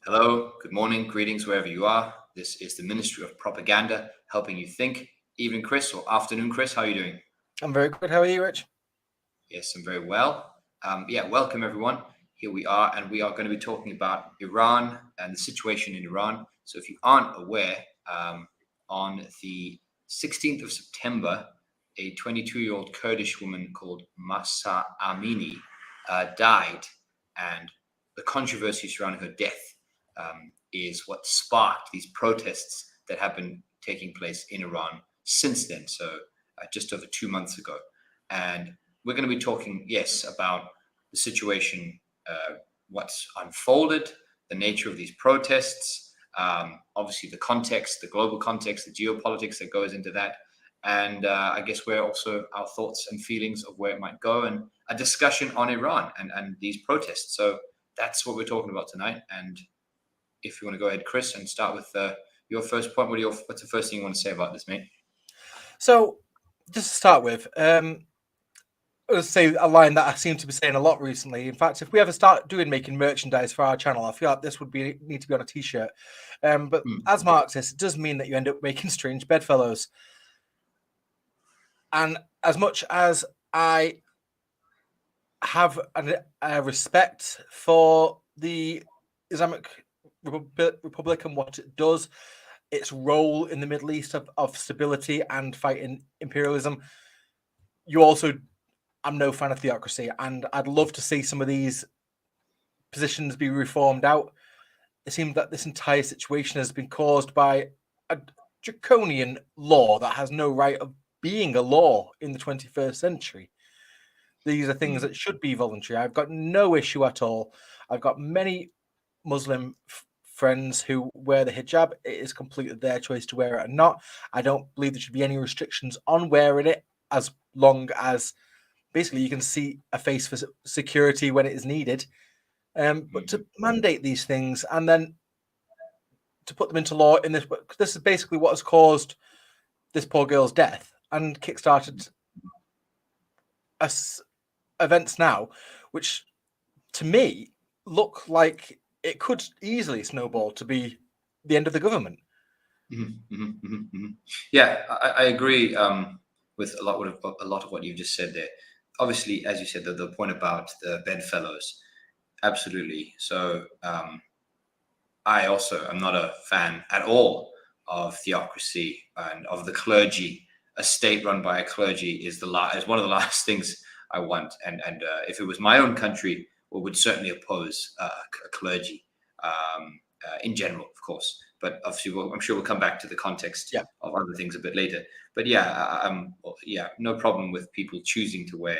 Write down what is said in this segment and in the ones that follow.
Hello, good morning, greetings wherever you are. This is the Ministry of Propaganda, helping you think. Evening, Chris, or afternoon, Chris. How are you doing? I'm very good. How are you, Rich? Yes, I'm very well. Welcome everyone. Here we are, and we are going to be talking about Iran and the situation in Iran. So if you aren't aware, on the 16th of September, a 22-year-old Kurdish woman called Mahsa Amini died, and the controversy surrounding her death is what sparked these protests that have been taking place in Iran since then. So just over 2 months ago. And we're going to be talking, yes, about the situation, what's unfolded, the nature of these protests, obviously the context, the global context, the geopolitics that goes into that. And I guess we're also our thoughts and feelings of where it might go, and a discussion on Iran and these protests. So that's what we're talking about tonight. And if you want to go ahead, Chris, and start with your first point, what's the first thing you want to say about this, mate? So, just to start with, let's say a line that I seem to be saying a lot recently. In fact, if we ever start making merchandise for our channel, I feel like this would need to be on a T-shirt. But as Marxists, it does mean that you end up making strange bedfellows. And as much as I have a respect for the Islamic Republic and what it does, its role in the Middle East of stability and fighting imperialism, I'm no fan of theocracy, and I'd love to see some of these positions be reformed out. It seems that this entire situation has been caused by a draconian law that has no right of being a law in the 21st century. These are things that should be voluntary. I've got no issue at all. I've got many Muslim friends who wear the hijab. It is completely their choice to wear it or not. I don't believe there should be any restrictions on wearing it, as long as basically you can see a face for security when it is needed. But to mandate these things and then to put them into law in this is basically what has caused this poor girl's death and kickstarted events now, which to me look like it could easily snowball to be the end of the government. Yeah, I agree with a lot of what you've just said there. Obviously, as you said, the point about the bedfellows, absolutely. So I also am not a fan at all of theocracy and of the clergy. A state run by a clergy is one of the last things I want. And if it was my own country, we would certainly oppose a clergy in general, of course. But obviously, I'm sure we'll come back to the context of other things a bit later. But no problem with people choosing to wear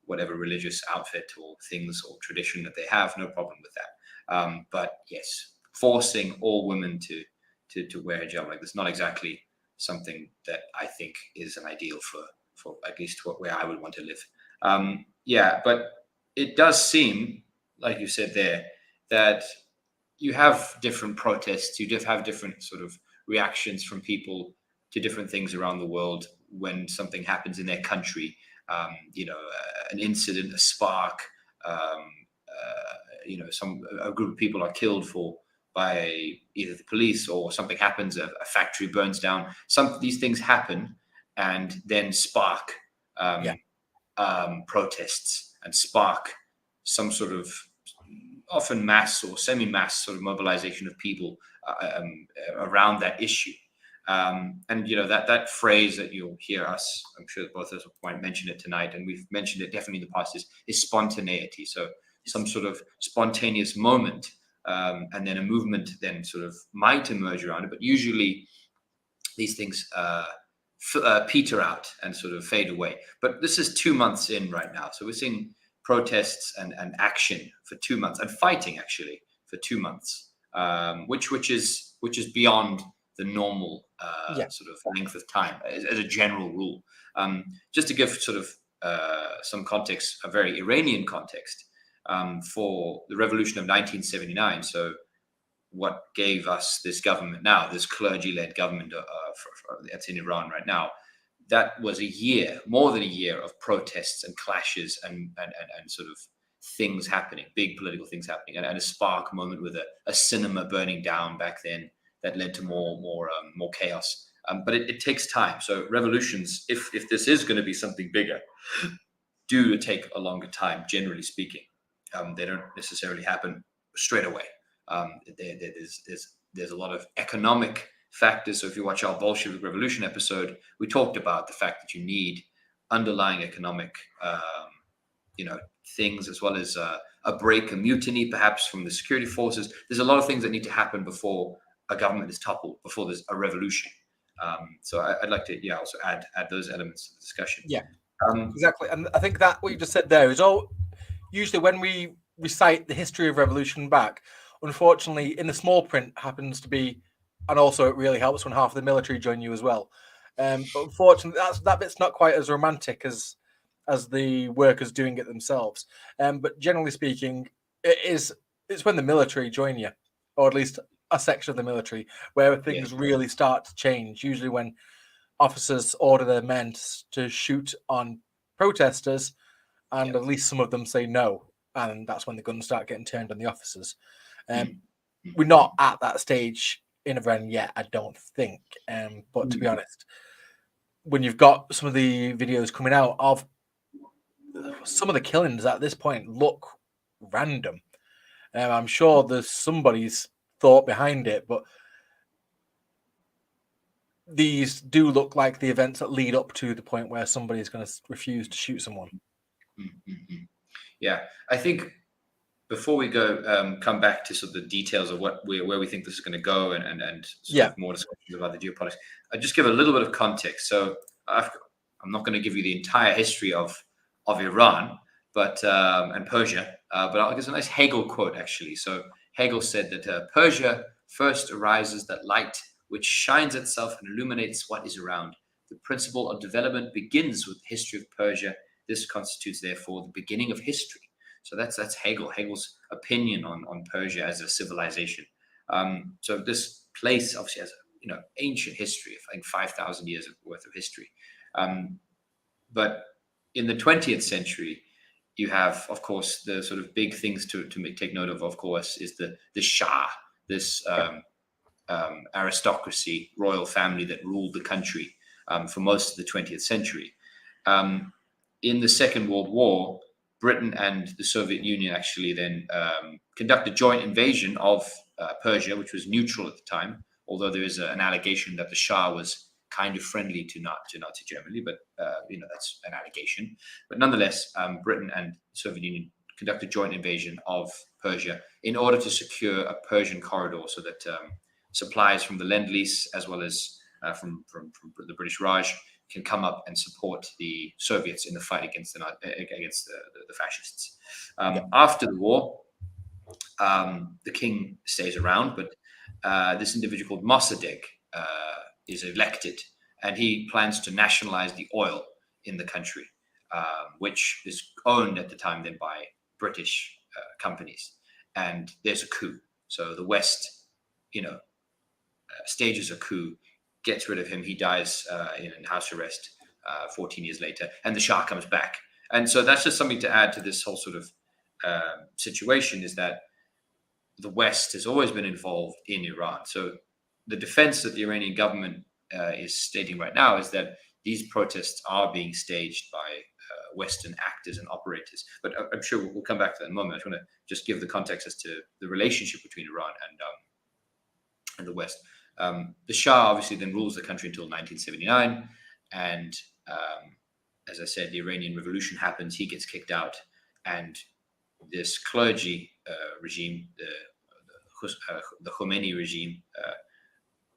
whatever religious outfit or things or tradition that they have. No problem with that. But yes, forcing all women to wear a hijab like this, not exactly something that I think is an ideal for at least where I would want to live. But it does seem, like you said there, that you have different protests, you have different sort of reactions from people to different things around the world when something happens in their country. An incident, a spark, a group of people are killed by either the police, or something happens, a factory burns down. These things happen and then spark protests and spark some sort of often mass or semi-mass sort of mobilization of people around that issue. That phrase that you'll hear us, I'm sure both of us might mention it tonight, and we've mentioned it definitely in the past, is spontaneity. So some sort of spontaneous moment, and then a movement then sort of might emerge around it, but usually these things peter out and sort of fade away. But this is 2 months in right now, so we're seeing protests and action for 2 months, and fighting actually for 2 months, which is beyond the normal sort of length of time as a general rule. Just to give sort of some context, a very Iranian context, for the revolution of 1979. So what gave us this government now, this clergy-led government that's in Iran right now, that was more than a year of protests and clashes and sort of things happening, big political things happening, and a spark moment with a cinema burning down back then that led to more chaos. But it takes time. So revolutions, if this is going to be something bigger, do take a longer time, generally speaking. They don't necessarily happen straight away. There's a lot of economic factors. So if you watch our Bolshevik Revolution episode, we talked about the fact that you need underlying economic things, as well as a break, a mutiny perhaps from the security forces. There's a lot of things that need to happen before a government is toppled, before there's a revolution. So I'd like to also add those elements to the discussion. Yeah, exactly. And I think that what you just said there is all usually when we recite the history of revolution back, unfortunately in the small print happens to be, and also it really helps when half of the military join you as well. But unfortunately that bit's not quite as romantic as the workers doing it themselves. But generally speaking, it's when the military join you, or at least a section of the military, where things really start to change. Usually when officers order their men to shoot on protesters, and at least some of them say no, and that's when the guns start getting turned on the officers. We're not at that stage in Iran yet, I don't think. But to be honest, when you've got some of the videos coming out of some of the killings at this point look random. I'm sure there's somebody's thought behind it, but these do look like the events that lead up to the point where somebody is going to refuse to shoot someone. Yeah, I think before we go, come back to sort of the details of where we think this is going to go, and sort of more discussions about the geopolitics. I'll just give a little bit of context. So I'm not going to give you the entire history of Iran, but and Persia, but I'll give a nice Hegel quote actually. So Hegel said that Persia first arises that light which shines itself and illuminates what is around. The principle of development begins with the history of Persia. This constitutes, therefore, the beginning of history. So that's Hegel's opinion on Persia as a civilization. So this place obviously has ancient history, I think 5,000 years worth of history. But in the 20th century, you have, of course, the sort of big things to take note of course, is the Shah, this aristocracy, royal family that ruled the country for most of the 20th century. In the Second World War, Britain and the Soviet Union actually then conducted a joint invasion of Persia, which was neutral at the time, although there is an allegation that the Shah was kind of friendly to Nazi Germany, but that's an allegation. But nonetheless, Britain and the Soviet Union conducted a joint invasion of Persia in order to secure a Persian corridor so that supplies from the Lend-Lease as well as from the British Raj can come up and support the Soviets in the fight against the fascists. After the war, the king stays around, but this individual called Mossadegh is elected, and he plans to nationalize the oil in the country, which is owned at the time then by British companies. And there's a coup. So the West, stages a coup, gets rid of him. He dies in house arrest 14 years later, and the Shah comes back. And so that's just something to add to this whole sort of situation, is that the West has always been involved in Iran. So the defense that the Iranian government is stating right now is that these protests are being staged by Western actors and operators. But I'm sure we'll come back to that in a moment. I just want to just give the context as to the relationship between Iran and the West. The Shah obviously then rules the country until 1979. And as I said, the Iranian Revolution happens. He gets kicked out. And this clergy regime, the Khomeini regime,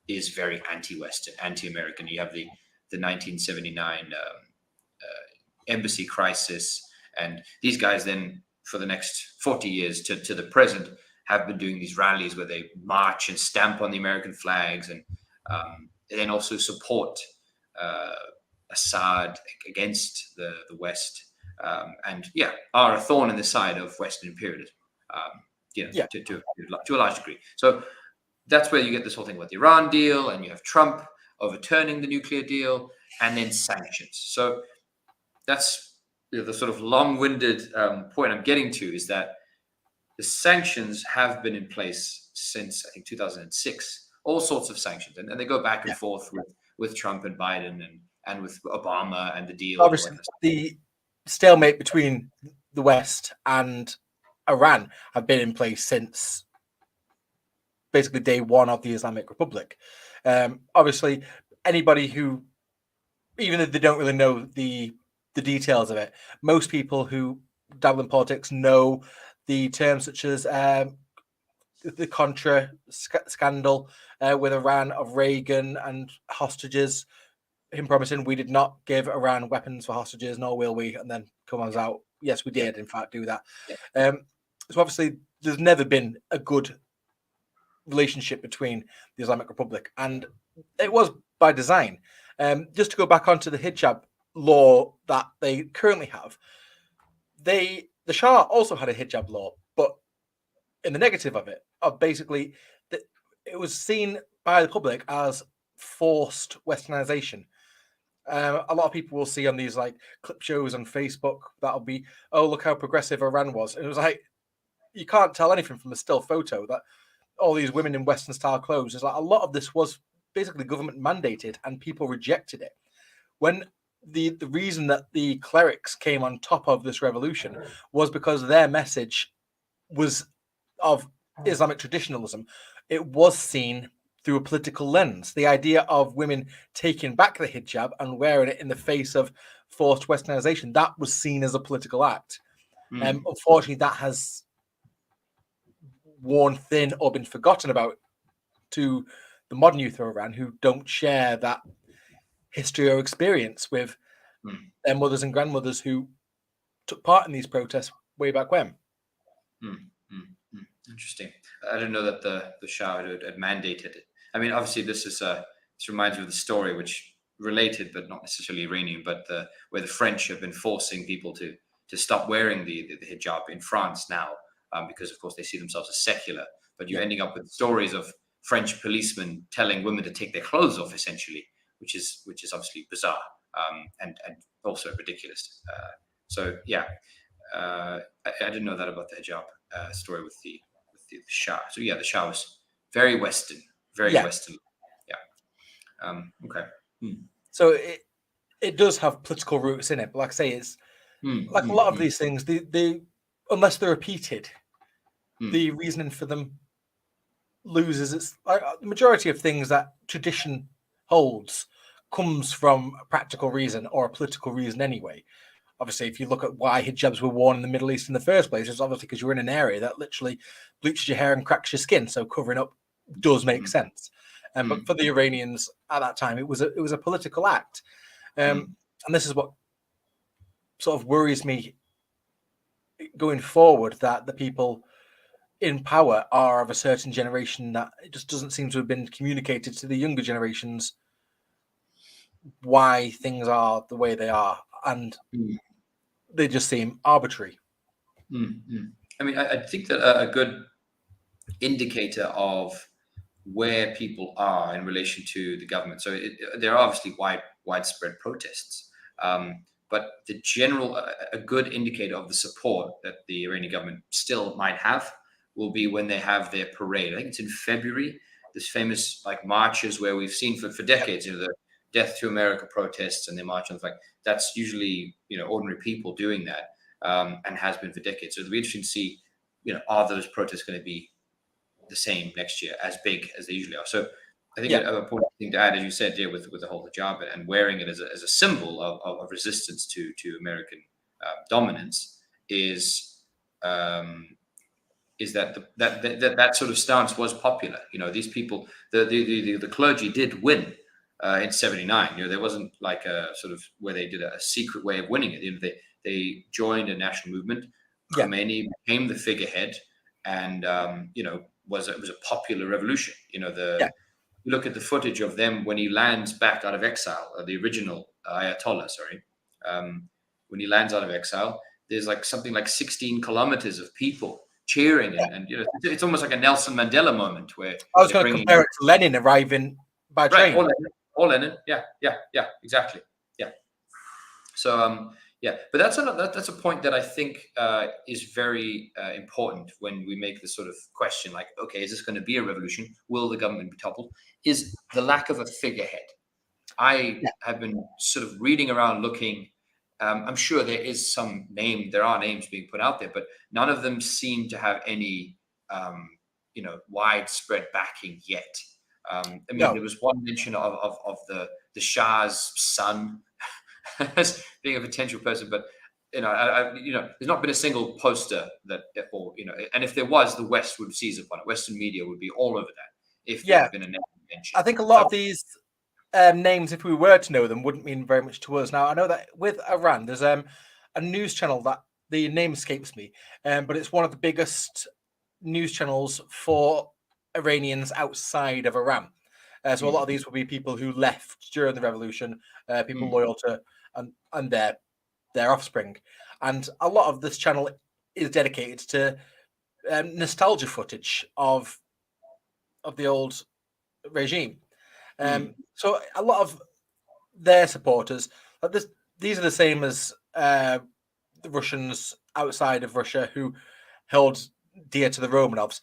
is very anti-Western, anti-American. You have the 1979 embassy crisis. And these guys then, for the next 40 years to the present, have been doing these rallies where they march and stamp on the American flags, and then also support Assad against the West, and are a thorn in the side of Western imperialism, to a large degree. So that's where you get this whole thing with the Iran deal, and you have Trump overturning the nuclear deal, and then sanctions. So that's the sort of long-winded point I'm getting to is that the sanctions have been in place since I think 2006. All sorts of sanctions, and they go back and forth with Trump and Biden and with Obama and the deal. Obviously, and all that. the stalemate between the West and Iran have been in place since basically day one of the Islamic Republic. Obviously, anybody who, even if they don't really know the details of it, most people who dabble in politics know the terms such as the Contra scandal with Iran of Reagan and hostages, him promising we did not give Iran weapons for hostages, nor will we, and then comes out, yes, we did, in fact, do that. So obviously, there's never been a good relationship between the Islamic Republic, and it was by design. Just to go back onto the hijab law that they currently have, the Shah also had a hijab law, but in the negative of it, of basically, it was seen by the public as forced westernization. A lot of people will see on these like clip shows on Facebook that'll be, oh, look how progressive Iran was. And it was like, you can't tell anything from a still photo that all these women in Western style clothes. It's like a lot of this was basically government mandated and people rejected it. When the reason that the clerics came on top of this revolution was because their message was of Islamic traditionalism. It was seen through a political lens. The idea of women taking back the hijab and wearing it in the face of forced westernization, that was seen as a political act. Unfortunately, that has worn thin or been forgotten about to the modern youth of Iran who don't share that history or experience with their mothers and grandmothers who took part in these protests way back when. Interesting. I didn't know that the Shah had mandated it. I mean, obviously, this reminds me of the story, which related, but not necessarily Iranian, but where the French have been forcing people to stop wearing the hijab in France now, because of course they see themselves as secular. But you're ending up with stories of French policemen telling women to take their clothes off, essentially, which is obviously bizarre and also ridiculous. So yeah, I didn't know that about the hijab story with the Shah. So yeah, the Shah was very Western, Western. Yeah. Okay. So it does have political roots in it, but like I say, it's like a lot of these things. They unless they're repeated, the reasoning for them loses. It's like the majority of things that tradition holds comes from a practical reason or a political reason anyway. Obviously, if you look at why hijabs were worn in the Middle East in the first place, it's obviously because you're in an area that literally bleaches your hair and cracks your skin. So covering up does make sense. But for the Iranians at that time, it was a political act. And this is what sort of worries me going forward, that the people in power are of a certain generation that it just doesn't seem to have been communicated to the younger generations why things are the way they are. And they just seem arbitrary. I mean, I think that a good indicator of where people are in relation to the government. So there are obviously widespread protests, but the general, a good indicator of the support that the Iranian government still might have will be when they have their parade. I think it's in February. This famous like marches where we've seen for decades, the Death to America protests and they march on the flag. That's usually ordinary people doing that, and has been for decades. So it'll be interesting to see, are those protests going to be the same next year, as big as they usually are? So I think an important thing to add, as you said, with the whole hijab and wearing it as a symbol of resistance to American dominance is that sort of stance was popular. These people, the clergy did win in '79. There wasn't like a sort of where they did a secret way of winning it. They joined a national movement. Khomeini became the figurehead, and it was a popular revolution. You look at the footage of them when he lands back out of exile, the original Ayatollah, when he lands out of exile, there's like something like 16 kilometers of people cheering, and it's almost like a Nelson Mandela moment where I was going to compare it to Lenin arriving by train. All Lenin. Yeah, exactly. Yeah. So Yeah, but that's a point that I think is very important when we make this sort of question, like, okay, is this going to be a revolution? Will the government be toppled? Is the lack of a figurehead. I Yeah. have been sort of reading around, looking. I'm sure there are names being put out there, but none of them seem to have any, widespread backing yet. I mean, No. there was one mention of the Shah's son as being a potential person, but there's not been a single poster and if there was, the West would seize upon it. Western media would be all over that if there Yeah. had been a name mentioned. I think a lot of these names, if we were to know them, wouldn't mean very much to us. Now, I know that with Iran, there's a news channel that the name escapes me, but it's one of the biggest news channels for Iranians outside of Iran. So a lot of these will be people who left during the revolution, people loyal to and their offspring, and a lot of this channel is dedicated to nostalgia footage of the old regime. So a lot of their supporters, like this, these are the same as the Russians outside of Russia who held dear to the Romanovs.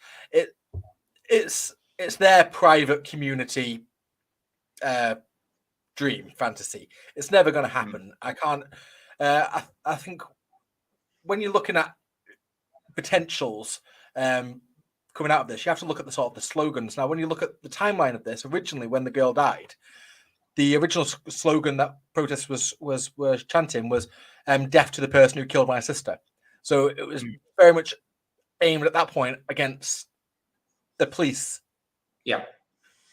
It's their private community dream fantasy. It's never going to happen. I can't. I think when you're looking at potentials coming out of this, you have to look at the sort of the slogans. Now, when you look at the timeline of this, originally when the girl died, the original slogan that protesters were chanting was "Death to the person who killed my sister." So it was very much aimed at that point against the police. Yeah.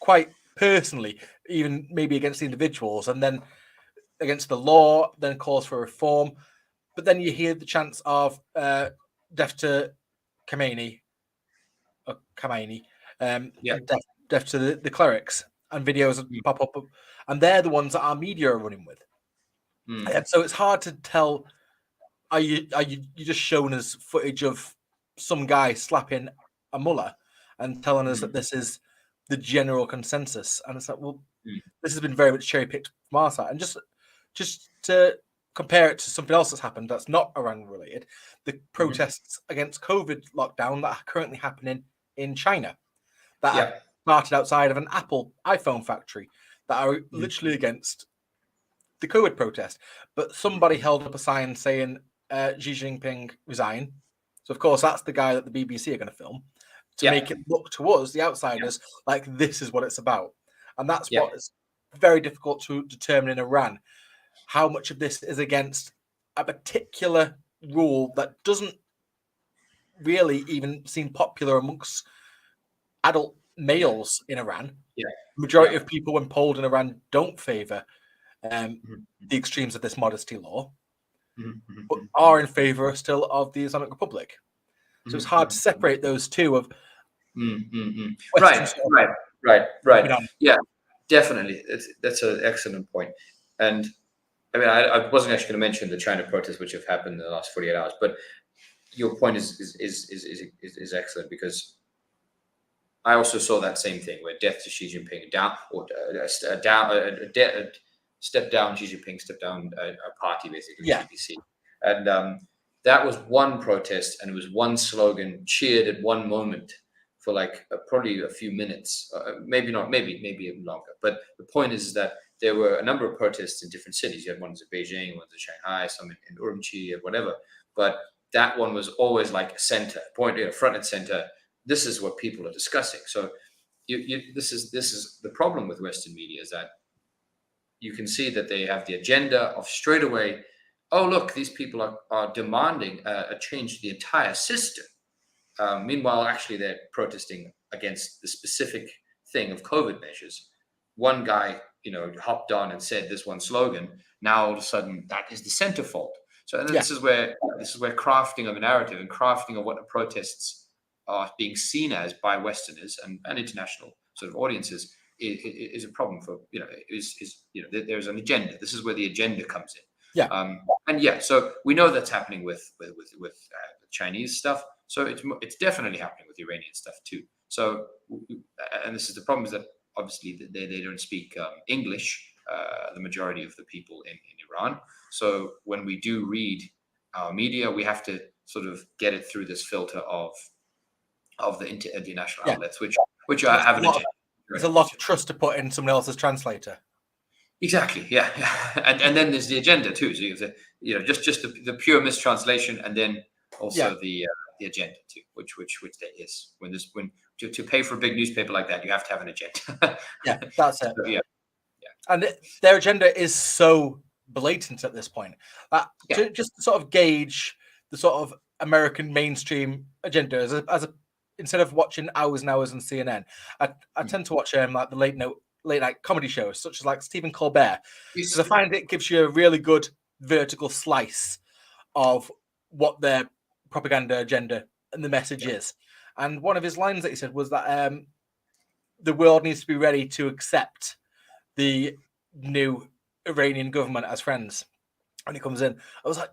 Quite personally, even maybe against the individuals, and then against the law, then calls for reform. But then you hear the chants of death to Khamenei, death to the clerics, and videos pop up, and they're the ones that our media are running with. And so it's hard to tell. Are you just showing us footage of some guy slapping a mullah and telling us that this is the general consensus? And it's like, well, this has been very much cherry picked from our side. And just to compare it to something else that's happened that's not Iran related, the protests against COVID lockdown that are currently happening in China, that are started outside of an Apple iPhone factory, that are literally against the COVID protest. But somebody held up a sign saying Xi Jinping resign. So of course that's the guy that the BBC are going to film to make it look to us, the outsiders, like this is what it's about. And that's what is very difficult to determine in Iran. How much of this is against a particular rule that doesn't really even seem popular amongst adult males in Iran. The majority of people when polled in Iran don't favour the extremes of this modesty law, but are in favour still of the Islamic Republic. So it's hard to separate those two of Right. Yeah, definitely. That's an excellent point. And I mean, I wasn't actually going to mention the China protests which have happened in the last 48 hours, but your point is excellent, because I also saw that same thing where death to Xi Jinping, step down Xi Jinping, step down a party, basically, GPC. And that was one protest, and it was one slogan cheered at one moment for like probably a few minutes, maybe not, maybe even longer. But the point is that there were a number of protests in different cities. You had ones in Beijing, ones in Shanghai, some in Urumqi, or whatever. But that one was always like center, front and center. This is what people are discussing. So this is the problem with Western media, is that you can see that they have the agenda of straight away, oh, look, these people are demanding a change to the entire system. Meanwhile, actually, they're protesting against the specific thing of COVID measures. One guy, hopped on and said this one slogan. Now, all of a sudden, that is the centerfold. So this is where crafting of a narrative and crafting of what the protests are being seen as by Westerners and international sort of audiences is a problem for, there's an agenda. This is where the agenda comes in. So we know that's happening with Chinese stuff. So it's definitely happening with Iranian stuff too. So, and this is the problem, is that obviously they don't speak English. the majority of the people in Iran. So when we do read our media, we have to sort of get it through this filter of the international outlets, which have an agenda. There's a lot of trust to put in someone else's translator. Exactly, yeah. And then there's the agenda too. So you have to, just the pure mistranslation, and then also the agenda too, which there is. When to pay for a big newspaper like that, you have to have an agenda. Yeah, that's it. So, yeah. And their agenda is so blatant at this point. Just to sort of gauge the sort of American mainstream agenda as a instead of watching hours and hours on CNN, I tend to watch like the late night comedy shows, such as like Stephen Colbert, because I find it gives you a really good vertical slice of what their propaganda agenda and the message is. And one of his lines that he said was that the world needs to be ready to accept the new Iranian government as friends. When he comes in, I was like,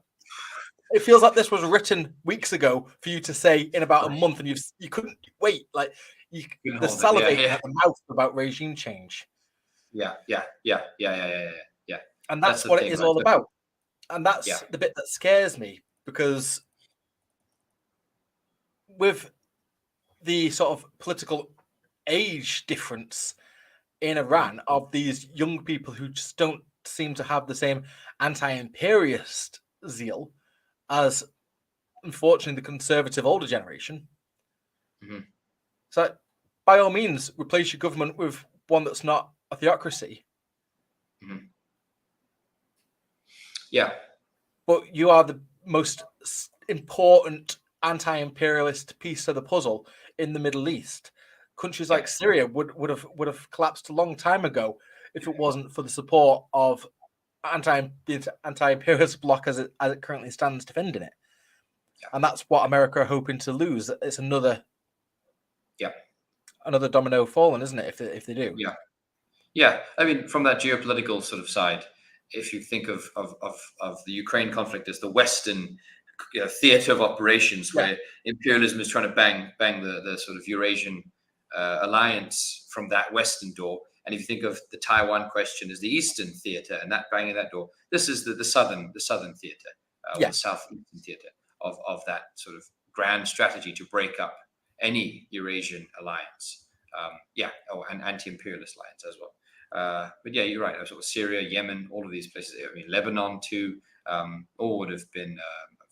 it feels like this was written weeks ago for you to say in about a month, and you couldn't wait. Like the salivating at the mouth about regime change. Yeah. And that's what it is all about. And that's the bit that scares me, because with the sort of political age difference in Iran of these young people who just don't seem to have the same anti-imperialist zeal as, unfortunately, the conservative older generation. Mm-hmm. So, by all means, replace your government with one that's not a theocracy. Mm-hmm. Yeah. But you are the most important anti-imperialist piece of the puzzle in the Middle East. Countries like Syria would have collapsed a long time ago if it wasn't for the support of the anti-imperialist bloc as it currently stands defending it. And that's what America are hoping to lose. It's another domino falling, isn't it? If they do. Yeah. I mean, from that geopolitical sort of side, if you think of the Ukraine conflict as the Western theater of operations, where imperialism is trying to bang the sort of Eurasian alliance from that Western door, and if you think of the Taiwan question as the Eastern theater and that banging that door, this is the Southern theater, or the Southeastern theater of that sort of grand strategy to break up any Eurasian alliance, and anti-imperialist alliance as well. But yeah, you're right. Sort of Syria, Yemen, all of these places. I mean, Lebanon too, all would have been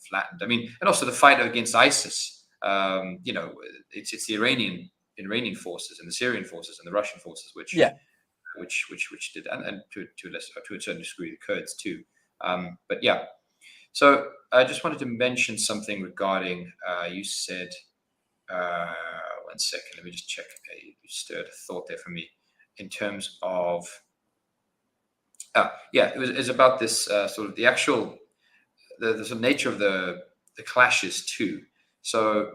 flattened. I mean, and also the fight against ISIS. It's the Iranian forces and the Syrian forces and the Russian forces which did, and to a certain degree the Kurds too. But yeah, so I just wanted to mention something regarding you said. 1 second, let me just check. You stirred a thought there for me in terms of. It was about this sort of the actual the sort of nature of the clashes too. So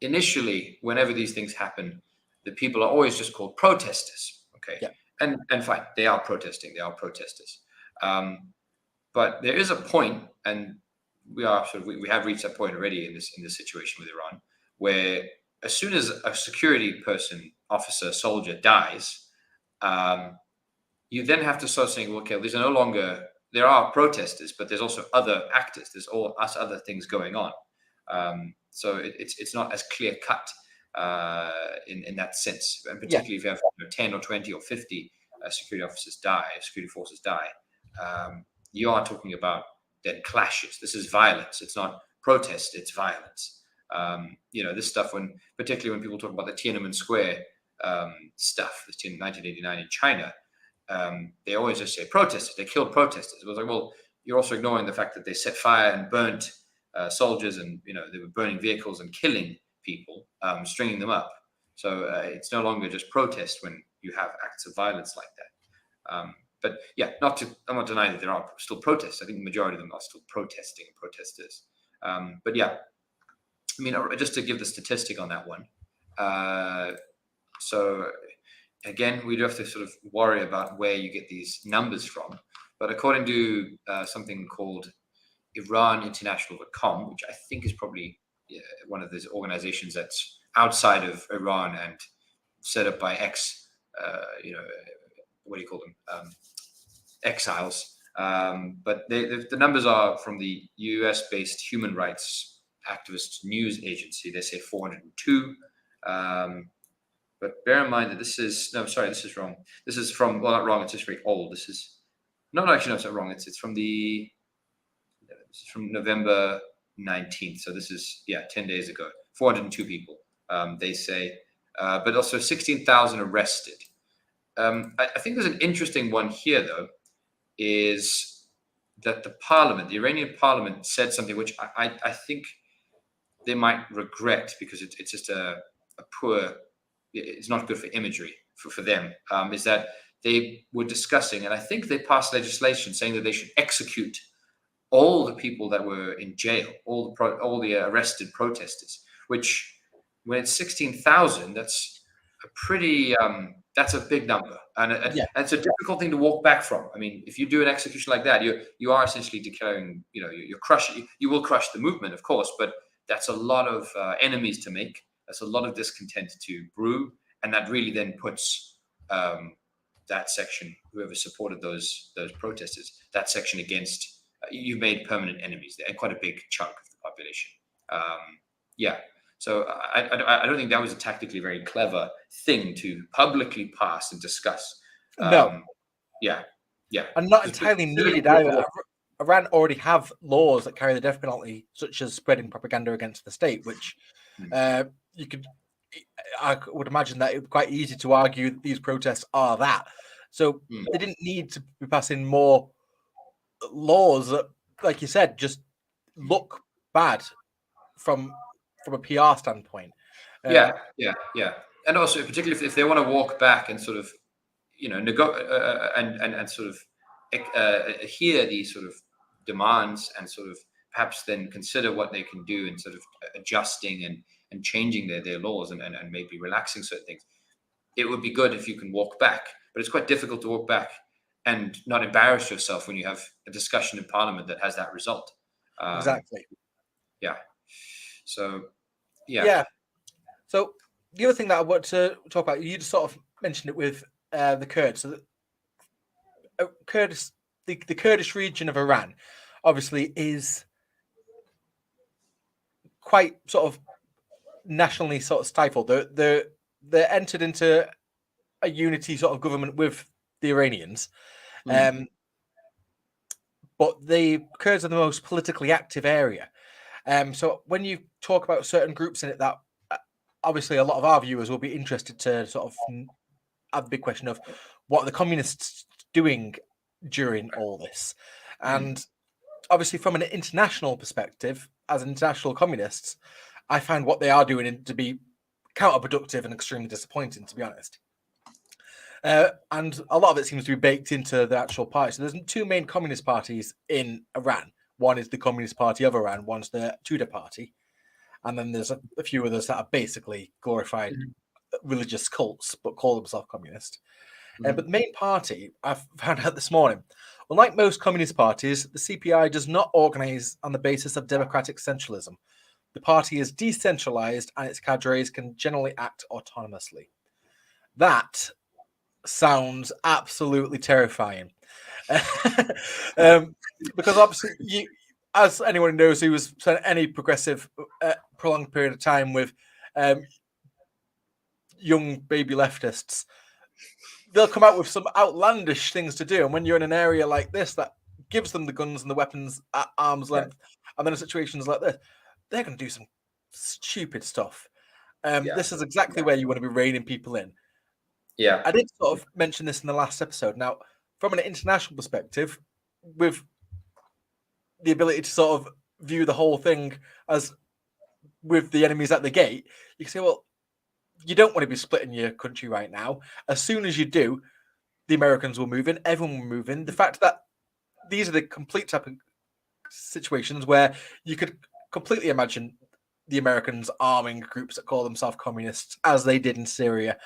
initially, whenever these things happen, the people are always just called protesters. Okay, and fine, they are protesting. They are protesters. But there is a point, and we have reached that point already in this situation with Iran, where as soon as a security person, officer, soldier dies, you then have to start saying, well, okay, there are protesters, but there's also other actors. There's all us other things going on. So it's not as clear cut in that sense, and particularly if you have 10 or 20 or 50 security forces die, you are talking about then clashes. This is violence. It's not protest. It's violence. This stuff particularly when people talk about the Tiananmen Square stuff, in 1989 in China, they always just say protesters. They killed protesters. It was like, well, you're also ignoring the fact that they set fire and burnt soldiers, and they were burning vehicles and killing people, stringing them up. So it's no longer just protest when you have acts of violence like that. But yeah, I'm not denying that there are still protests. I think the majority of them are still protesting and protesters. But yeah, I mean, just to give the statistic on that one. So again, we do have to sort of worry about where you get these numbers from. But according to something called IranInternational.com, which I think is probably one of those organizations that's outside of Iran and set up by what do you call them, exiles. But the numbers are from the US-based human rights activist news agency. They say 402. But bear in mind that this is wrong. This is from, well, not wrong. It's just very old. This is actually, no, it's not wrong. It's from November 19th. So this is 10 days ago. 402 people. They say, but also 16,000 arrested. I think there's an interesting one here, though, is that the Iranian parliament said something which I think they might regret, because it's just a poor, it's not good for imagery for them, is that they were discussing, and I think they passed legislation saying that they should execute all the people that were in jail, all the arrested protesters, which, when it's 16,000, that's a pretty, that's a big number. And it's a difficult thing to walk back from. I mean, if you do an execution like that, you are essentially declaring, you're crushing, you will crush the movement, of course, but that's a lot of enemies to make. That's a lot of discontent to brew. And that really then puts that section, whoever supported those protesters, that section against, you've made permanent enemies there, and quite a big chunk of the population. So I don't think that was a tactically very clever thing to publicly pass and discuss. No. Yeah. And not entirely needed either. Iran already have laws that carry the death penalty, such as spreading propaganda against the state, which I would imagine that it would be quite easy to argue that these protests are that. So they didn't need to be passing more laws that, like you said, just look bad from a PR standpoint. And also, particularly if they want to walk back and sort of, and sort of hear these sort of demands, and sort of perhaps then consider what they can do in sort of adjusting and changing their laws and maybe relaxing certain things. It would be good if you can walk back, but it's quite difficult to walk back and not embarrass yourself when you have a discussion in Parliament that has that result. Exactly. Yeah. So, So the other thing that I want to talk about, you just sort of mentioned it with the Kurds. So the Kurdish region of Iran, obviously, is quite sort of nationally sort of stifled. They're entered into a unity sort of government with the Iranians, but the Kurds are the most politically active area. So when you talk about certain groups in it, that obviously a lot of our viewers will be interested to sort of have the big question of what are the communists doing during all this. And obviously from an international perspective, as international communists, I find what they are doing to be counterproductive and extremely disappointing, to be honest. And a lot of it seems to be baked into the actual party. So there's two main communist parties in Iran. One is the Communist Party of Iran, one's the Tudeh Party. And then there's a few others that are basically glorified religious cults, but call themselves communist. But the main party, I found out this morning, unlike most communist parties, the CPI does not organize on the basis of democratic centralism. The party is decentralized and its cadres can generally act autonomously. That sounds absolutely terrifying. Because obviously, as anyone knows who has spent any progressive prolonged period of time with young baby leftists, they'll come out with some outlandish things to do. And when you're in an area like this that gives them the guns and the weapons at arm's length, and then in situations like this, they're going to do some stupid stuff. This is exactly where you want to be reining people in. I did sort of mention this in the last episode. Now, from an international perspective, with the ability to sort of view the whole thing as with the enemies at the gate, you can say, well, you don't want to be splitting your country right now. As soon as you do, the Americans will move in, everyone will move in. The fact that these are the complete type of situations where you could completely imagine the Americans arming groups that call themselves communists, as they did in Syria.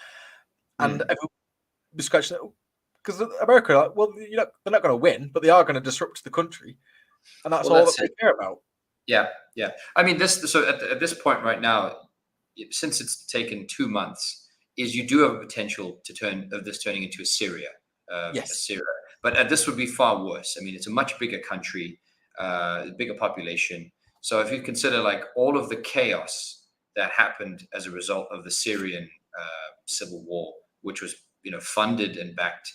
And everyone be scratching it, because America, well, they're not going to win, but they are going to disrupt the country. And that's all that they care about. Yeah. I mean, so at this point right now, since it's taken 2 months, is you do have a potential of this turning into a Syria, Yes. Syria. But this would be far worse. I mean, it's a much bigger country, bigger population. So if you consider like all of the chaos that happened as a result of the Syrian civil war, which was funded and backed,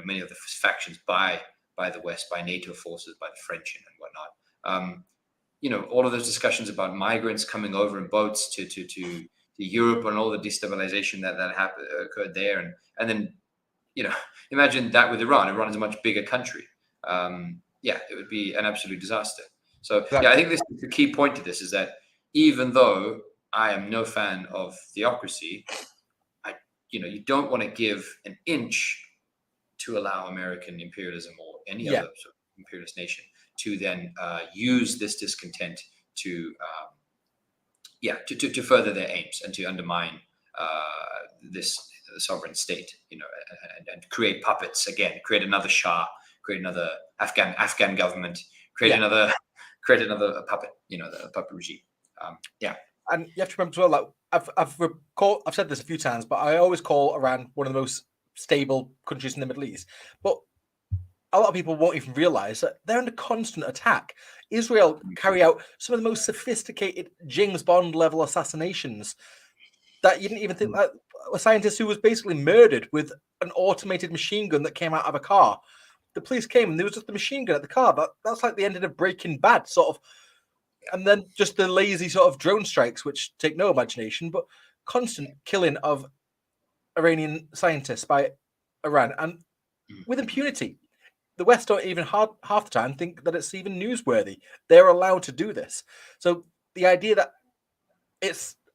many of the factions by the West, by NATO forces, by the French and whatnot. All of those discussions about migrants coming over in boats to Europe and all the destabilization that occurred there, and then imagine that with Iran. Iran is a much bigger country. It would be an absolute disaster. So Exactly. I think this is the key point to this, is that even though I am no fan of theocracy, you don't want to give an inch to allow American imperialism or any other sort of imperialist nation to then use this discontent to further their aims and to undermine this sovereign state, and create puppets again, create another Shah, create another Afghan government, create another puppet, the puppet regime. And you have to remember as well, like I've said this a few times, but I always call Iran one of the most stable countries in the Middle East. But a lot of people won't even realize that they're under constant attack. Israel carry out some of the most sophisticated James Bond level assassinations that you didn't even think, like a scientist who was basically murdered with an automated machine gun that came out of a car. The police came and there was just the machine gun at the car. That's like the end of Breaking Bad, sort of. And then just the lazy sort of drone strikes, which take no imagination, but constant killing of Iranian scientists by Iran, and with impunity. The West don't even half the time think that it's even newsworthy. They're allowed to do this. So the idea that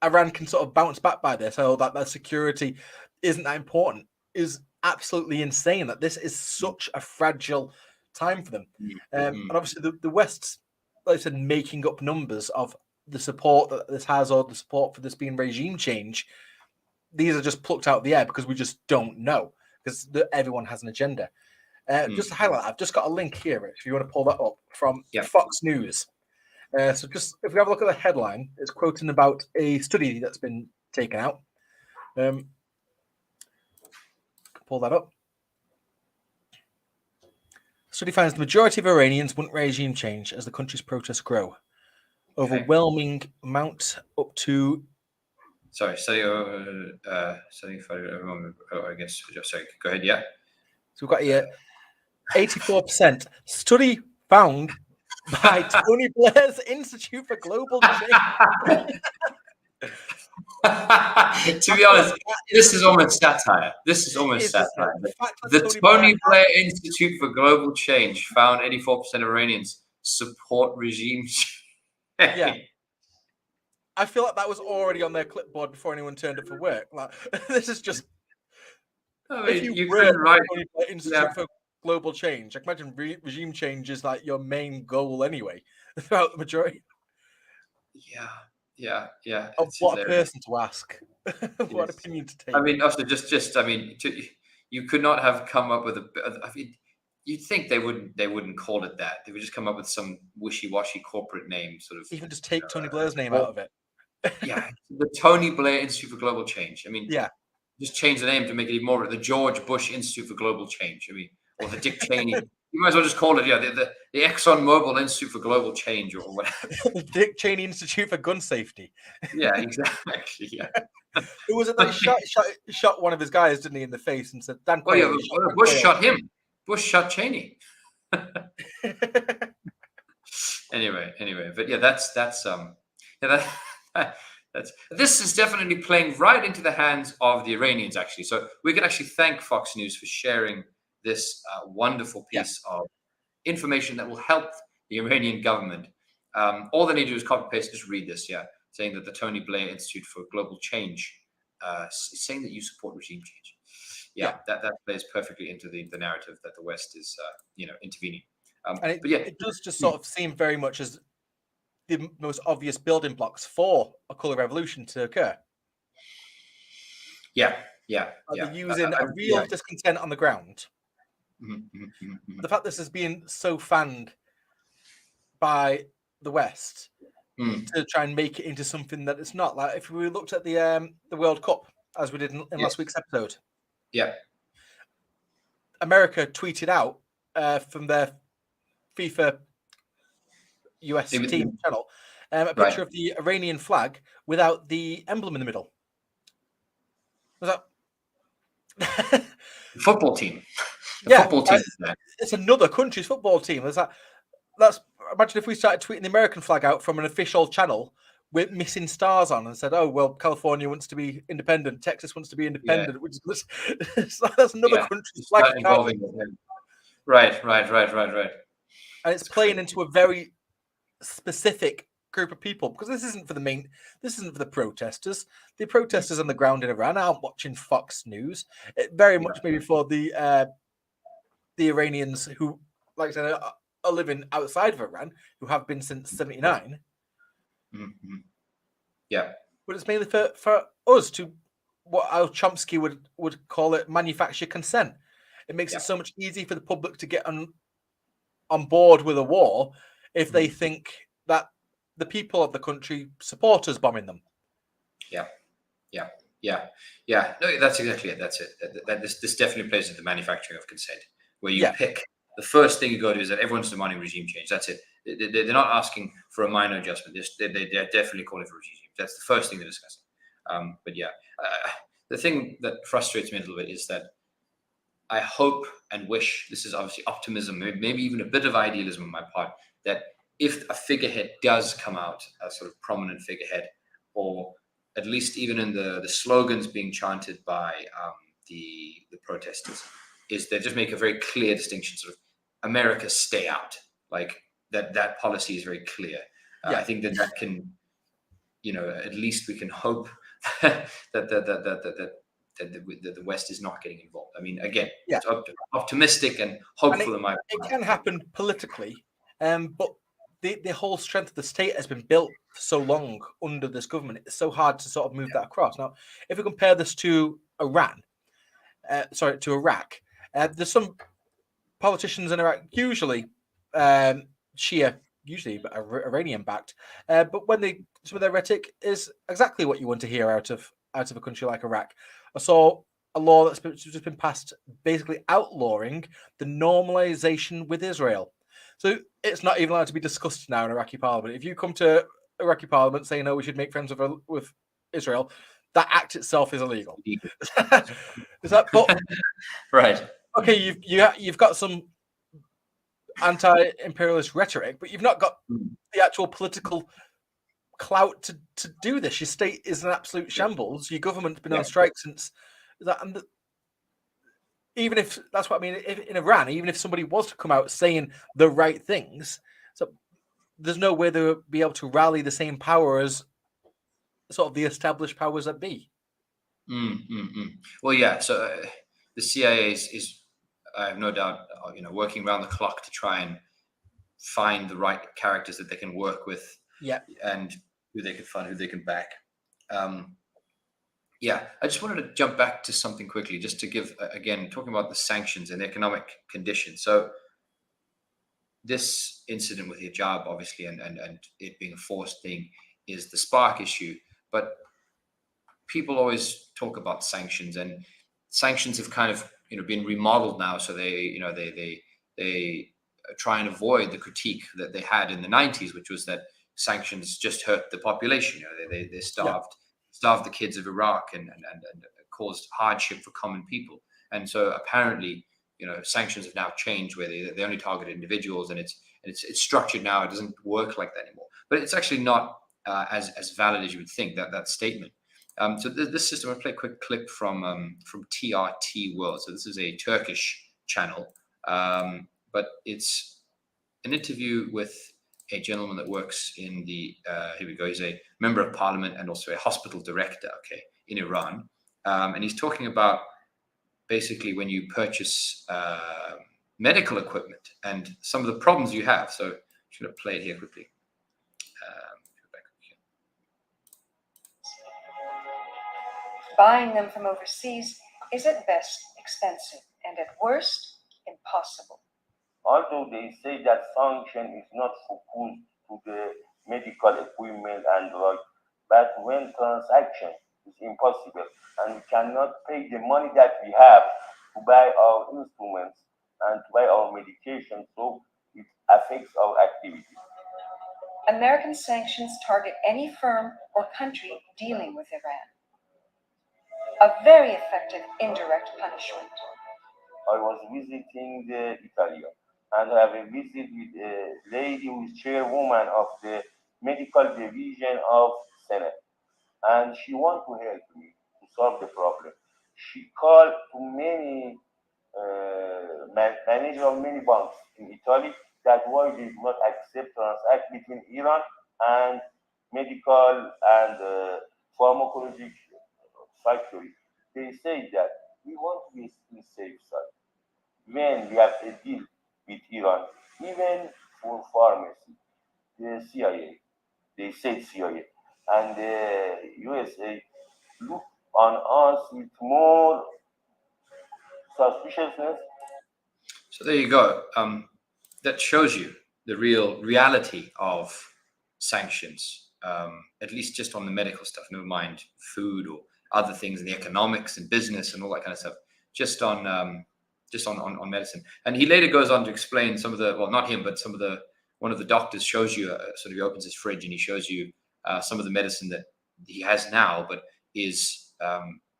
Iran can sort of bounce back by this, or that their security isn't that important, is absolutely insane. That this is such a fragile time for them. And obviously the West's, like I said, making up numbers of the support that this has, or the support for this being regime change. These are just plucked out of the air because we just don't know, because everyone has an agenda. Just to highlight, I've just got a link here, if you want to pull that up, from Fox News. So just, if we have a look at the headline, it's quoting about a study that's been taken out. Pull that up. Study finds the majority of Iranians want regime change as the country's protests grow. Overwhelming amount up to... Sorry, I guess. Sorry, go ahead. Yeah. So we've got here 84%. Study found by Tony Blair's Institute for Global Change. To be honest, this is almost satire. The Tony Blair Institute for Global Change found 84% of Iranians support regime change. Yeah. I feel like that was already on their clipboard before anyone turned up for work. Like, this is just... if you were the Tony Blair Institute for Global Change, I can imagine regime change is like your main goal anyway, throughout the majority. Yeah. What a person to ask. What opinion to take. I mean, also you could not have come up with you'd think they wouldn't call it that. They would just come up with some wishy-washy corporate name, sort of. Even just take Tony Blair's name out of it. The Tony Blair Institute for Global Change. I mean, just change the name to make it even more. The George Bush Institute for Global Change. I mean, or the Dick Cheney. You might as well just call it, the Exxon Mobil Institute for Global Change, or whatever. The Dick Cheney Institute for Gun Safety. Yeah, exactly. Yeah. Who was it that shot one of his guys, didn't he, in the face, and said, Dan Quayle, Bush shot him. Bush shot Cheney. Anyway, but this is definitely playing right into the hands of the Iranians, actually. So we can actually thank Fox News for sharing this wonderful piece of information that will help the Iranian government. All they need to do is copy paste, just read this, saying that the Tony Blair Institute for Global Change is saying that you support regime change. That plays perfectly into the narrative that the West is, intervening. And it does just sort of seem very much as the most obvious building blocks for a colour revolution to occur. They're using a real discontent on the ground. The fact this is being so fanned by the West to try and make it into something that it's not. Like if we looked at the World Cup, as we did in last week's episode. America tweeted out from their FIFA US team channel a picture of the Iranian flag without the emblem in the middle. Was that football team? Football team. It's another country's football team. That's imagine if we started tweeting the American flag out from an official channel with missing stars on and said, "Oh well, California wants to be independent, Texas wants to be independent," which is that's another country's flag. Right. And it's playing into a very specific group of people, because this isn't for the protesters. The protesters on the ground in Iran aren't watching Fox News. It very much maybe for the Iranians who, like I said, are living outside of Iran, who have been since '79. Mm-hmm. Yeah, but it's mainly for us to, what Al Chomsky would call it, manufacture consent. It makes it so much easier for the public to get on board with a war if they think that the people of the country support us bombing them. Yeah. No, that's exactly it. That's it. This definitely plays into the manufacturing of consent, where you pick the first thing you go to is that everyone's demanding regime change. That's it. They're not asking for a minor adjustment. They're definitely calling for regime change. That's the first thing they're discussing. But the thing that frustrates me a little bit is that I hope and wish, this is obviously optimism, maybe even a bit of idealism on my part, that if a figurehead does come out, a sort of prominent figurehead, or at least even in the slogans being chanted by the protesters, is they just make a very clear distinction, sort of America stay out, like that policy is very clear. I think that can, at least we can hope that the West is not getting involved. I mean, again, it's optimistic and hopeful. It can happen politically, but the whole strength of the state has been built for so long under this government. It's so hard to sort of move that across. Now, if we compare this to Iraq, there's some politicians in Iraq, usually Shia, usually Iranian backed, but when some of their rhetoric is exactly what you want to hear out of a country like Iraq. I saw a law that's just been passed, basically outlawing the normalization with Israel. So it's not even allowed to be discussed now in Iraqi parliament. If you come to Iraqi parliament saying, "No, we should make friends with Israel," that act itself is illegal. Is that right? Okay, you've got some anti-imperialist rhetoric, but you've not got the actual political clout to do this. Your state is an absolute shambles. Your government's been on strike since that, and even if that's what I mean, in Iran, even if somebody was to come out saying the right things, so there's no way they would be able to rally the same power as sort of the established powers that be. Well, yeah. So the CIA is, I have no doubt, working around the clock to try and find the right characters that they can work with, and who they can fund, who they can back. I just wanted to jump back to something quickly, just to give, again, talking about the sanctions and the economic conditions. So this incident with hijab, obviously, and it being a forced thing is the spark issue. But people always talk about sanctions, and sanctions have kind of, been remodeled now. So they try and avoid the critique that they had in the 90s, which was that sanctions just hurt the population. They starved the kids of Iraq and caused hardship for common people. And so apparently, sanctions have now changed, where they only target individuals, and it's structured now. It doesn't work like that anymore. But it's actually not as valid as you would think, that statement. So this system, I'll play a quick clip from TRT World. So this is a Turkish channel, but it's an interview with a gentleman that works in the, here we go, he's a member of parliament and also a hospital director, in Iran. And he's talking about basically when you purchase medical equipment and some of the problems you have. So I'm just going to play it here quickly. Buying them from overseas is at best expensive and at worst impossible. Although they say that sanction is not focused to the medical equipment and drugs, but when transaction is impossible and we cannot pay the money that we have to buy our instruments and to buy our medication, so it affects our activity. American sanctions target any firm or country dealing with Iran. A very effective indirect punishment. I was visiting Italy, and I have a visit with a lady who is chairwoman of the medical division of Senate, and she want to help me to solve the problem. She called to many managers of many banks in Italy that why they do not accept transact between Iran and medical and pharmacologic factory. They say that we want to be in safe side. When we have a deal with Iran, even for pharmacy, the CIA, they said CIA, and the USA look on us with more suspiciousness. So there you go. That shows you the real reality of sanctions, at least just on the medical stuff, never mind food or other things, and the economics and business and all that kind of stuff, just on medicine. And he later goes on to explain some of the, well, not him, but one of the doctors shows you, sort of he opens his fridge and he shows you some of the medicine that he has now, but is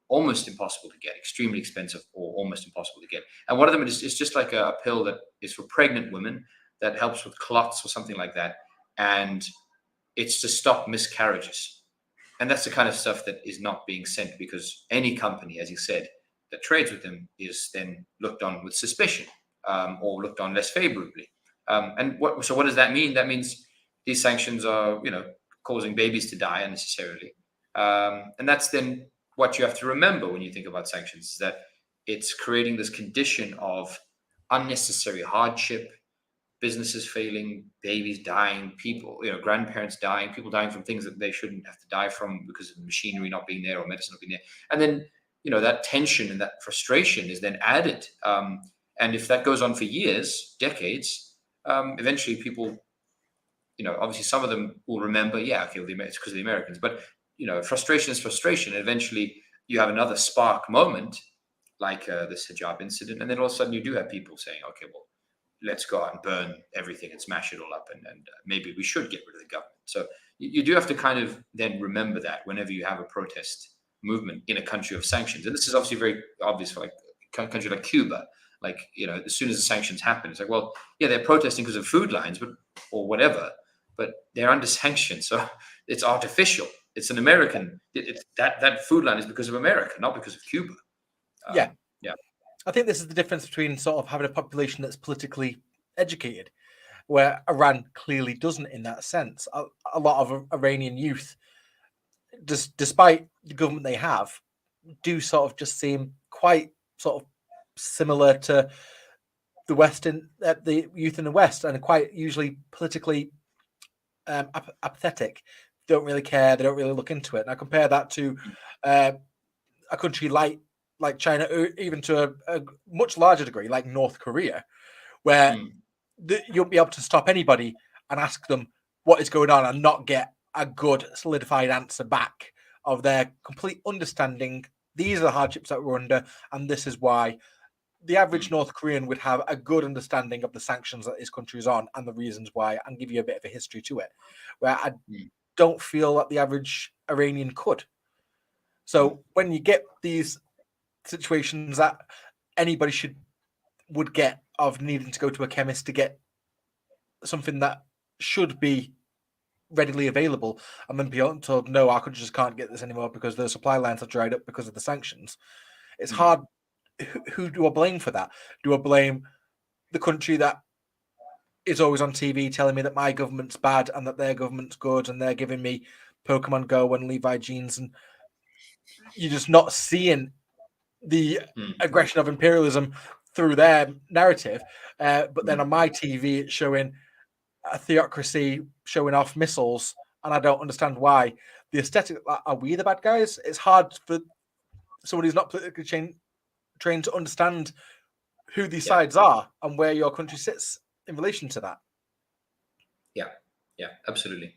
almost impossible to get, extremely expensive or almost impossible to get. And one of them is just like a pill that is for pregnant women that helps with clots or something like that. And it's to stop miscarriages. And that's the kind of stuff that is not being sent, because any company, as you said, that trades with them is then looked on with suspicion, or looked on less favorably. And what does that mean? That means these sanctions are, causing babies to die unnecessarily. And that's then what you have to remember when you think about sanctions, is that it's creating this condition of unnecessary hardship, businesses failing, babies dying, people, grandparents dying, people dying from things that they shouldn't have to die from because of machinery not being there or medicine not being there. And then, that tension and that frustration is then added. And if that goes on for years, decades, eventually people, obviously some of them will remember, okay, well, it's because of the Americans, but frustration is frustration. And eventually you have another spark moment like this hijab incident. And then all of a sudden you do have people saying, okay, well, let's go out and burn everything and smash it all up. And maybe we should get rid of the government. So you do have to kind of then remember that whenever you have a protest movement in a country of sanctions. And this is obviously very obvious for like a country like Cuba. Like, as soon as the sanctions happen, it's like, well, yeah, they're protesting because of food lines, or whatever, but they're under sanctions. So it's artificial. It's an American. That food line is because of America, not because of Cuba. Yeah. Yeah. I think this is the difference between sort of having a population that's politically educated, where Iran clearly doesn't in that sense. A lot of Iranian youth, despite the government they have, do sort of just seem quite sort of similar to the the youth in the West, and quite usually politically apathetic. They don't really care. They don't really look into it. And I compare that to a country like China, or even to a much larger degree, like North Korea, where you'll be able to stop anybody and ask them what is going on and not get a good solidified answer back of their complete understanding. These are the hardships that we're under, and this is why. The average North Korean would have a good understanding of the sanctions that his country is on and the reasons why, and give you a bit of a history to it, where I don't feel that the average Iranian could. So when you get these situations that anybody would get of needing to go to a chemist to get something that should be readily available, and then be told, no, our country just can't get this anymore because the supply lines are dried up because of the sanctions, it's hard. Who do I blame for that? Do I blame the country that is always on TV telling me that my government's bad and that their government's good and they're giving me Pokemon Go and Levi jeans, and you're just not seeing the aggression of imperialism through their narrative? But then on my TV, it's showing a theocracy showing off missiles, and I don't understand why. The aesthetic, are we the bad guys? It's hard for somebody who's not politically trained to understand who these sides are and where your country sits in relation to that. Yeah, absolutely.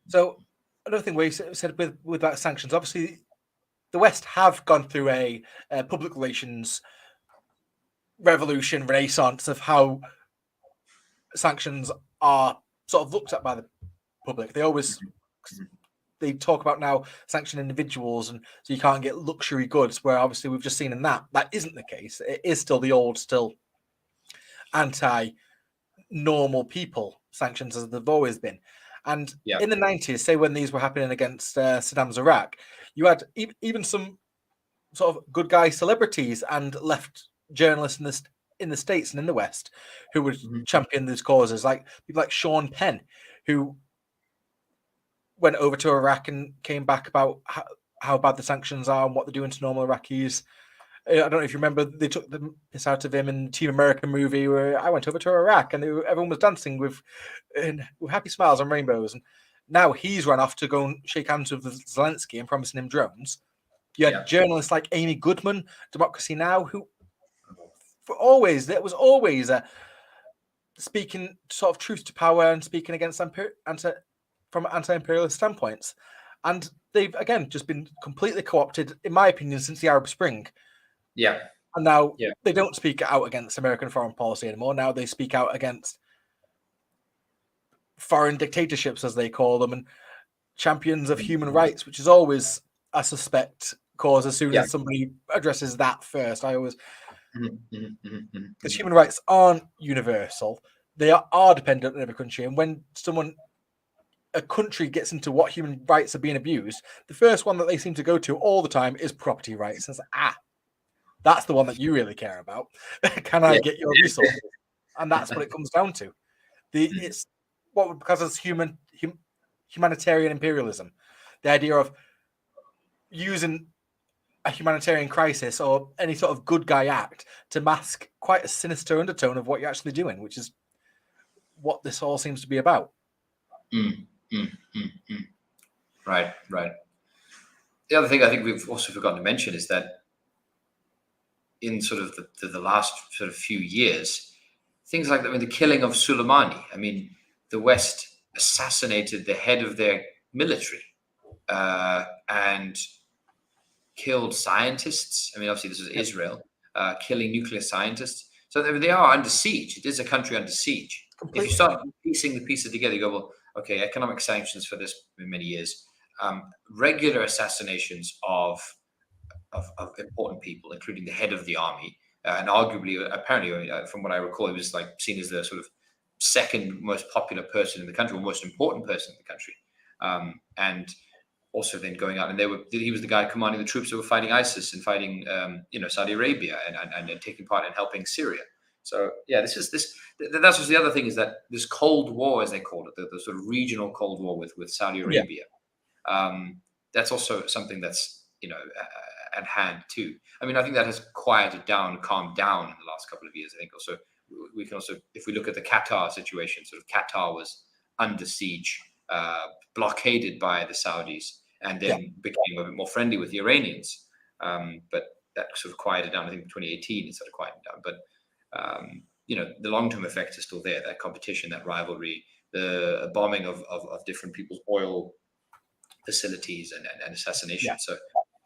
So another thing where you said with that sanctions, obviously the West have gone through a public relations revolution, renaissance of how sanctions are sort of looked at by the public. They always they talk about now sanction individuals, and so you can't get luxury goods, where obviously we've just seen in that isn't the case. It is still the old, still anti-normal people sanctions as they've always been. And in the 90s, say when these were happening against Saddam's Iraq, you had even some sort of good guy celebrities and left journalists in the States and in the West who would champion these causes, like people like Sean Penn, who went over to Iraq and came back about how bad the sanctions are and what they're doing to normal Iraqis. I don't know if you remember, they took the piss out of him in the Team America movie where I went over to Iraq and everyone was dancing with happy smiles and rainbows. And now he's run off to go and shake hands with Zelensky and promising him drones. You had journalists like Amy Goodman, Democracy Now!, who there was always speaking sort of truth to power and speaking against from anti-imperialist standpoints. And they've, again, just been completely co-opted, in my opinion, since the Arab Spring. Yeah. And now they don't speak out against American foreign policy anymore. Now they speak out against foreign dictatorships, as they call them, and champions of human rights, which is always, I suspect, cause as soon as somebody addresses that first. I always... Because human rights aren't universal. They are dependent on every country. And when a country gets into what human rights are being abused, the first one that they seem to go to all the time is property rights. And it's like, that's the one that you really care about. Can I get your resources? And that's what it comes down to. Because it's humanitarian imperialism. The idea of using a humanitarian crisis or any sort of good guy act to mask quite a sinister undertone of what you're actually doing, which is what this all seems to be about. Right. The other thing I think we've also forgotten to mention is that in sort of the last sort of few years, things like the killing of Soleimani. I mean, the West assassinated the head of their military and killed scientists. I mean, obviously this was Israel killing nuclear scientists. So they are under siege. It is a country under siege. Completely. If you start piecing the pieces together, you go, well, okay, economic sanctions for this many years, regular assassinations of important people, including the head of the army, and arguably, apparently, from what I recall, he was like seen as the sort of second most popular person in the country, or most important person in the country, and also then going out, and he was the guy commanding the troops that were fighting ISIS and fighting, Saudi Arabia and taking part in helping Syria. So that's just the other thing, is that this Cold War, as they call it, the sort of regional Cold War with Saudi Arabia, that's also something that's at hand too. I mean, I think that has quieted down, calmed down in the last couple of years. I think also we can also, if we look at the Qatar situation, sort of Qatar was under siege, blockaded by the Saudis, and then became a bit more friendly with the Iranians. But that sort of quieted down. I think in 2018 it sort of quieted down. But the long-term effects are still there. That competition, that rivalry, the bombing of different people's oil facilities and assassinations. So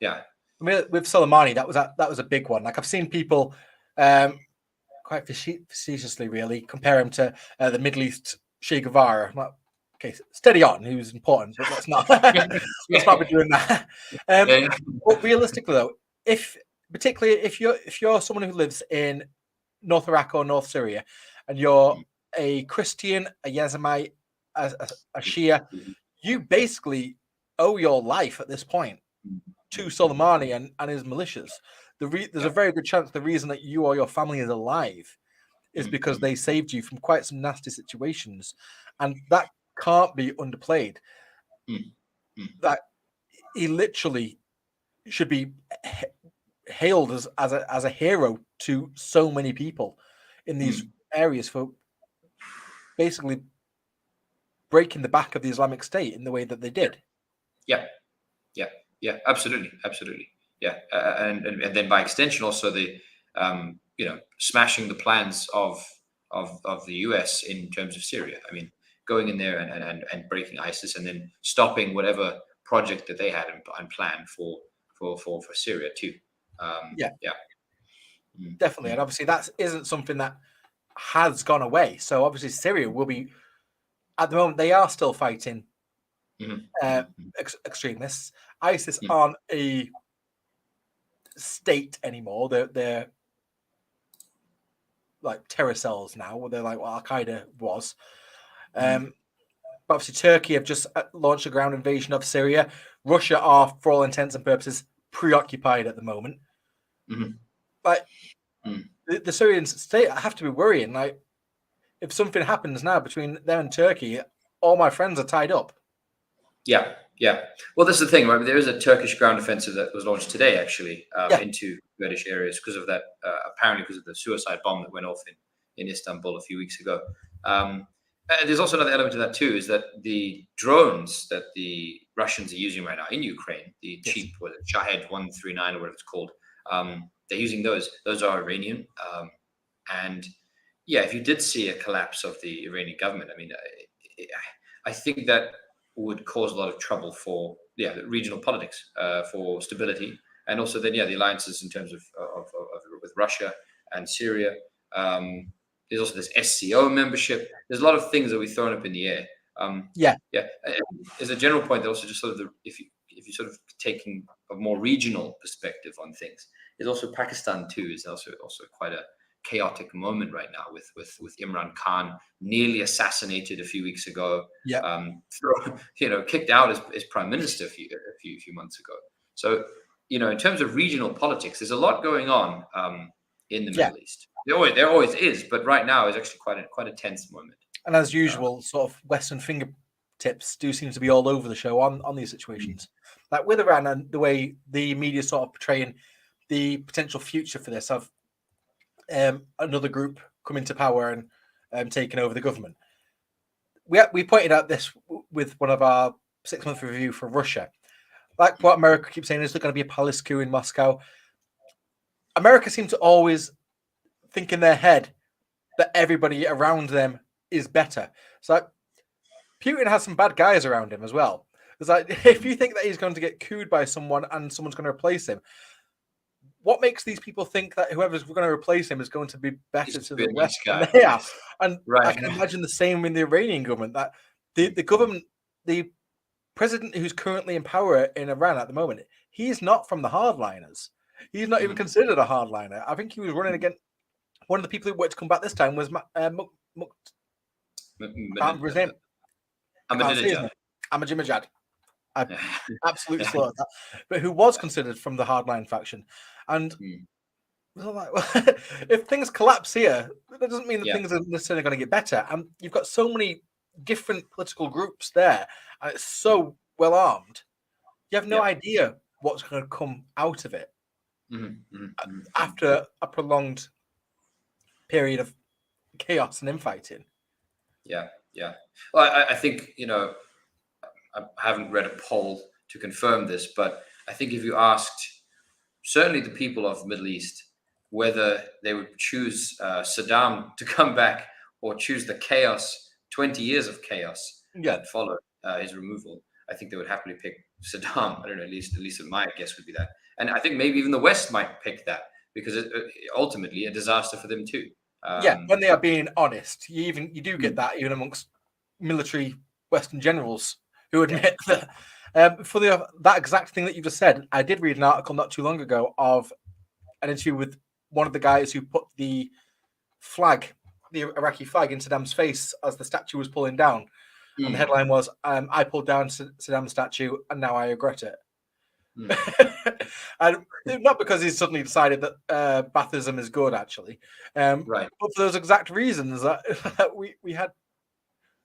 I mean, with Soleimani, that was a big one. Like, I've seen people quite facetiously really compare him to the Middle East Che Guevara. I'm like, okay, steady on, he was important, but let's not be doing that. But realistically though, particularly if you're someone who lives in North Iraq or North Syria, and you're a Christian, a Yazidite, a Shia, you basically owe your life at this point to Soleimani and his militias. There's a very good chance the reason that you or your family is alive is because they saved you from quite some nasty situations, and that can't be underplayed. That he literally should be hailed as a hero to so many people in these areas for basically breaking the back of the Islamic State in the way that they did. Yeah, absolutely. Yeah, and then by extension also the smashing the plans of the US in terms of Syria. I mean, going in there and breaking ISIS, and then stopping whatever project that they had and planned for for Syria too. Yeah. Mm, Definitely. mm, And obviously that isn't something that has gone away. So obviously Syria will be, at the moment, they are still fighting mhm, uh, mhm, extremists. ISIS mm, aren't a state anymore. They're like terror cells now, where they're like what Al Qaeda was. mm, But obviously Turkey have just launched a ground invasion of Syria. Russia are, for all intents and purposes, preoccupied at the moment. mhm, Like mm. the Syrian state have to be worrying. Like if something happens now between them and Turkey, all my friends are tied up. Yeah, yeah. Well, this is the thing, right? There is a Turkish ground offensive that was launched today, actually, Yeah. into Kurdish areas because of that. Apparently, because of the suicide bomb that went off in Istanbul a few weeks ago. There's also another element to that too, is that the drones that the Russians are using right now in Ukraine, the Yes. cheap, what, Shahed 139 or whatever it's called, they're using those. Those are Iranian, and yeah, if you did see a collapse of the Iranian government, I mean, I think that would cause a lot of trouble for the regional politics, for stability, and also then the alliances in terms of with Russia and Syria. There's also this SCO membership. There's a lot of things that we've thrown up in the air. Yeah. As a general point, also just sort of if you sort of taking a more regional perspective on things, there's also Pakistan too. Is also quite a chaotic moment right now with Imran Khan nearly assassinated a few weeks ago. Yeah. Kicked out as prime minister a few months ago. So in terms of regional politics, there's a lot going on in the Middle East. There always is, but right now is actually quite a tense moment. And as usual, sort of Western fingertips do seem to be all over the show on these situations. Like with Iran and the way the media sort of portraying the potential future for this of another group coming to power and taking over the government. We pointed out this with one of our 6-month review for Russia. Like what America keeps saying, is there going to be a palace coup in Moscow? America seems to always think in their head that everybody around them is better. So like, Putin has some bad guys around him as well. It's like if you think that he's going to get cooed by someone and someone's going to replace him, what makes these people think that whoever's going to replace him is going to be better to the West than they are? And right. I can imagine the same in the Iranian government, that the government, the president who's currently in power in Iran at the moment, he's not from the hardliners. He's not even considered a hardliner. I think he was running against one of the people who wanted to come back this time was Ahmadinejad. I absolutely slaughtered that, but who was considered from the hardline faction. And like, if things collapse here, that doesn't mean that things are necessarily going to get better. And you've got so many different political groups there, and it's so well armed. You have no idea what's going to come out of it after a prolonged period of chaos and infighting. Yeah. Well, I think I haven't read a poll to confirm this, but I think if you asked certainly the people of the Middle East whether they would choose Saddam to come back or choose the chaos, 20 years of chaos that followed his removal, I think they would happily pick Saddam. I don't know, at least my guess would be that. And I think maybe even the West might pick that because it ultimately a disaster for them too. When they are being honest, you do get that even amongst military Western generals who admit that. For that exact thing that you just said, I did read an article not too long ago of an interview with one of the guys who put the Iraqi flag in Saddam's face as the statue was pulling down. And the headline was, I pulled down Saddam's statue and now I regret it. And not because he's suddenly decided that Baathism is good, actually, but for those exact reasons that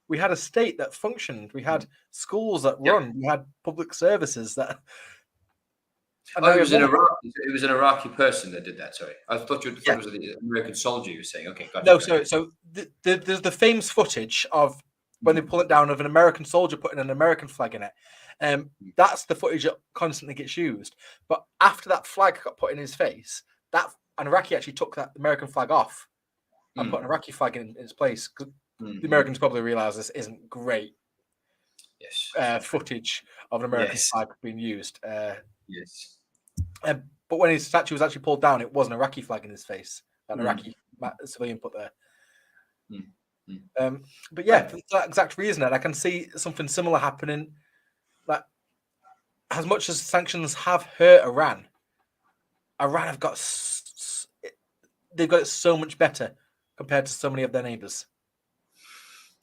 we had a state that functioned, we had schools that run, we had public services that. It was an Iraqi person that did that. Sorry, I thought it was an American soldier. You were saying, okay, gotcha. No, sorry. So there's the famous footage of when they pull it down of an American soldier putting an American flag in it. That's the footage that constantly gets used. But after that flag got put in his face, an Iraqi actually took that American flag off and put an Iraqi flag in its place. The Americans probably realize this isn't great footage of an American flag being used. Yes. But when his statue was actually pulled down, it was an Iraqi flag in his face. An Iraqi civilian put there. But yeah, for that exact reason, and I can see something similar happening. Like, as much as sanctions have hurt Iran have got they've got it so much better compared to so many of their neighbors.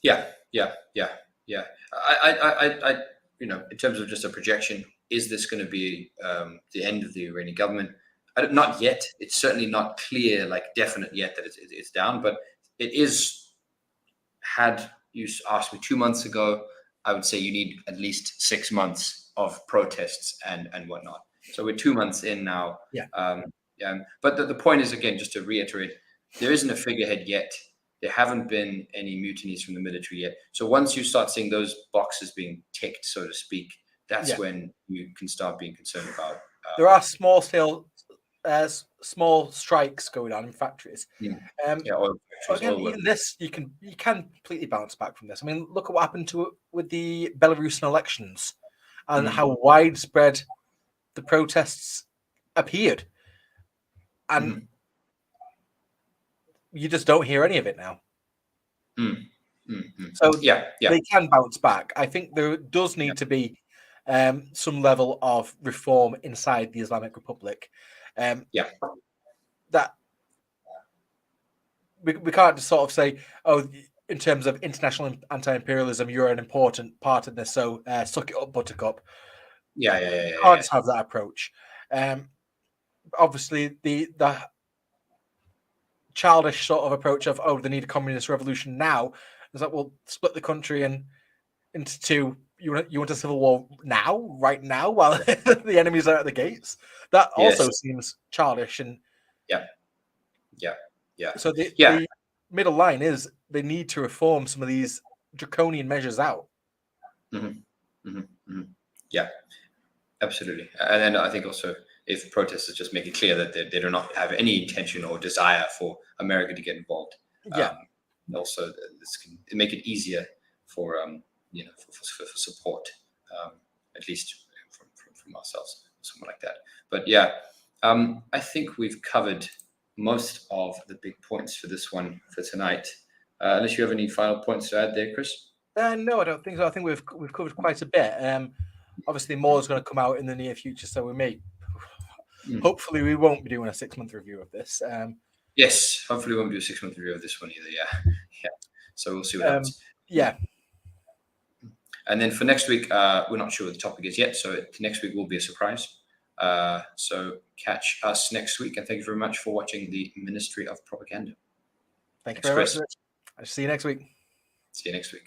Yeah. I in terms of just a projection, is this going to be the end of the Iranian government? Not yet. It's certainly not clear, like definite yet that it's down, but it is. Had you asked me 2 months ago, I would say you need at least 6 months of protests and whatnot. So we're 2 months in now. But the point is, again, just to reiterate, there isn't a figurehead yet. There haven't been any mutinies from the military yet. So once you start seeing those boxes being ticked, so to speak, that's when you can start being concerned about. There are small strikes going on in factories. Oil But again, even this, you can completely bounce back from this. I mean, look at what happened with the Belarusian elections and how widespread the protests appeared, and you just don't hear any of it now. So they can bounce back. I think there does need to be some level of reform inside the Islamic Republic. That we can't just sort of say, oh, in terms of international anti-imperialism, you're an important part of this, so suck it up, buttercup. Can't just have that approach. Obviously, the childish sort of approach of, oh, they need a communist revolution now. It's like, well, split the country into two. You want a civil war now, right now, while the enemies are at the gates? That also seems childish. And so the middle line is they need to reform some of these draconian measures out. Yeah, absolutely. And then I think also if protesters just make it clear that they do not have any intention or desire for America to get involved. Also, this can make it easier for for support, at least from ourselves, something like that. But I think we've covered most of the big points for this one for tonight. Unless you have any final points to add there, Chris? No, I don't think so. I think we've covered quite a bit. Obviously, more is going to come out in the near future, so we may, hopefully, we won't be doing a 6-month review of this. Yes, hopefully, we won't do a 6-month review of this one either. Yeah. So we'll see what happens. And then for next week, we're not sure what the topic is yet, so next week will be a surprise. So catch us next week, and thank you very much for watching the Ministry of Propaganda. Thank you very much. I'll see you next week. See you next week.